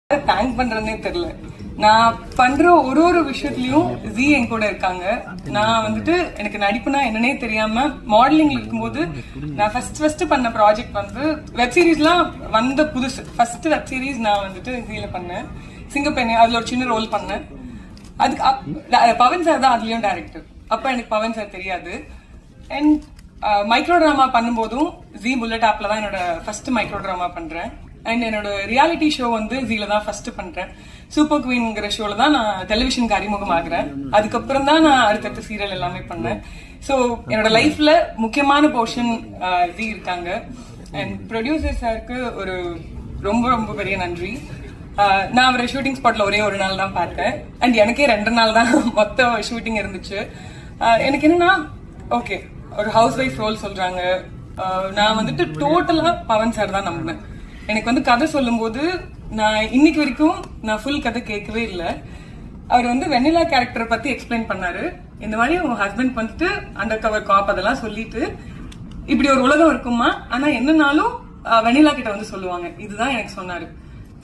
Thank பண்றதுனே தெரியல. நான் பண்ற ஒரு விஷயத்துலயும் ஜி என் கூட இருக்காங்க. நான் வந்துட்டு எனக்கு நடிப்புனா என்னன்னே தெரியாம மாடலிங் இருக்கும்போது நான் ஃபர்ஸ்ட் பண்ண ப்ராஜெக்ட் வந்து வெப் சீரிஸ்லாம் வந்த புதுசு. ஃபர்ஸ்ட் வெப் சீரிஸ் நான் வந்துட்டு ஜில பண்ணேன், சிங்கப்பெண்ணே. அதுல ஒரு சின்ன ரோல் பண்ணேன். அதுக்கு பவன் சார் தான் அதுலயும் டைரக்டர். அப்ப எனக்கு பவன் சார் தெரியாது. அண்ட் மைக்ரோ டிராமா பண்ணும்போதும் ஜி புல்லட் ஆப்ல தான் என்னோட ஃபர்ஸ்ட் மைக்ரோ டிராமா பண்றேன். அண்ட் என்னோட ரியாலிட்டி ஷோ வந்து ஜீல தான் ஃபர்ஸ்ட் பண்றேன். சூப்பர் குவீன்ங்கிற ஷோல தான் நான் டெலிவிஷனுக்கு அறிமுகம் ஆகுறேன். அதுக்கப்புறம் தான் நான் அடுத்தடுத்த சீரியல் எல்லாமே பண்ணேன். ஸோ என்னோட லைஃப்ல முக்கியமான போர்ஷன் ஜி இருக்காங்க. அண்ட் ப்ரொடியூசர் சாருக்கு ஒரு ரொம்ப ரொம்ப பெரிய நன்றி. நான் அவரை ஷூட்டிங் ஸ்பாட்ல ஒரே ஒரு நாள் தான் பார்த்தேன். அண்ட் எனக்கே 2 நாள் தான் மொத்த ஷூட்டிங் இருந்துச்சு. எனக்கு என்னன்னா, ஓகே ஒரு ஹவுஸ் ஒய்ஃப் ரோல் சொல்றாங்க. நான் வந்துட்டு டோட்டலா பவன் சார் தான் நம்பினேன். எனக்கு வந்து கதை சொல்லும் போது நான் இன்னைக்கு வரைக்கும் நான் ஃபுல் கதை கேட்கவே இல்லை. அவர் வந்து வெண்ணிலா கேரக்டரை பத்தி எக்ஸ்பிளைன் பண்ணாரு. இந்த மாதிரி உங்க ஹஸ்பண்ட் வந்துட்டு அண்டர் கவர் காப் அதெல்லாம் சொல்லிட்டு இப்படி ஒரு உலகம் இருக்குமா, ஆனா என்னன்னாலும் வெண்ணிலா கிட்ட வந்து சொல்லுவாங்க, இதுதான் எனக்கு சொன்னாரு.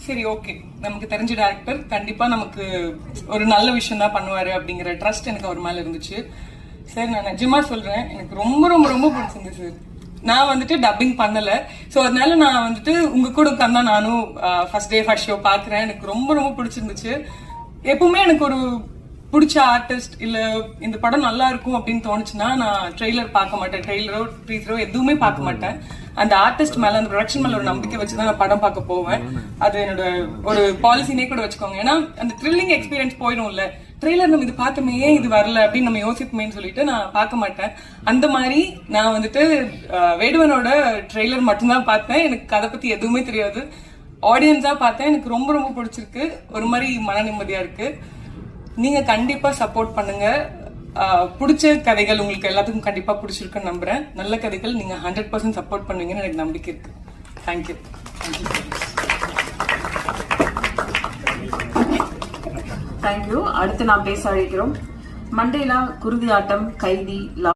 சரி ஓகே, நமக்கு தெரிஞ்ச டேரக்டர் கண்டிப்பா நமக்கு ஒரு நல்ல விஷயம் தான் பண்ணுவாரு அப்படிங்கிற ட்ரஸ்ட் எனக்கு அவர் மேல இருந்துச்சு. சார் நான் நிஜமா சொல்றேன், எனக்கு ரொம்ப ரொம்ப ரொம்ப பிடிச்சிருந்துச்சு சார். நான் வந்துட்டு டப்பிங் பண்ணல. ஸோ அதனால நான் வந்துட்டு உங்க கூட உட்காந்தா நானும் ஃபர்ஸ்ட் டே ஃபர்ஸ்ட் ஷோ பாக்குறேன். எனக்கு ரொம்ப ரொம்ப பிடிச்சிருந்துச்சு. எப்பவுமே எனக்கு ஒரு பிடிச்ச ஆர்டிஸ்ட் இல்ல இந்த படம் நல்லா இருக்கும் அப்படின்னு தோணுச்சுன்னா நான் ட்ரெய்லர் பார்க்க மாட்டேன். ட்ரெய்லரோ ட்ரீசரோ எதுவுமே பார்க்க மாட்டேன். அந்த ஆர்டிஸ்ட் மேல அந்த ப்ரொடக்ஷன் மேல ஒரு நம்பிக்கை வச்சுதான் நான் படம் பார்க்க போவேன். அது என்னோட ஒரு பாலிசினே கூட வச்சுக்கோங்க. ஏன்னா அந்த த்ரில்லிங் எக்ஸ்பீரியன்ஸ் போயிடும்ல. ட்ரெய்லர் நம்ம இது பார்த்தோமே, ஏன் இது வரல அப்படின்னு நம்ம யோசிப்போமேன்னு சொல்லிட்டு நான் பார்க்க மாட்டேன். அந்த மாதிரி நான் வந்துட்டு வேடுவனோட ட்ரெய்லர் மட்டும்தான் பார்த்தேன். எனக்கு கதை பத்தி எதுவுமே தெரியாது. ஆடியன்ஸா பார்த்தேன். எனக்கு ரொம்ப ரொம்ப பிடிச்சிருக்கு. ஒரு மாதிரி மன நிம்மதியா இருக்கு. நீங்க கண்டிப்பா சப்போர்ட் பண்ணுங்க. பிடிச்ச கதைகள் உங்களுக்கு எல்லாத்துக்கும் கண்டிப்பா பிடிச்சிருக்குன்னு நம்புறேன். நல்ல கதைகள் நீங்க 100% சப்போர்ட் பண்ணுவீங்கன்னு எனக்கு நம்பிக்கை இருக்கு. தேங்க்யூ. தேங்க்யூ. அடுத்து நான் பேச அழைக்கிறோம். மண்டேலா, குருதி ஆட்டம், கைதி,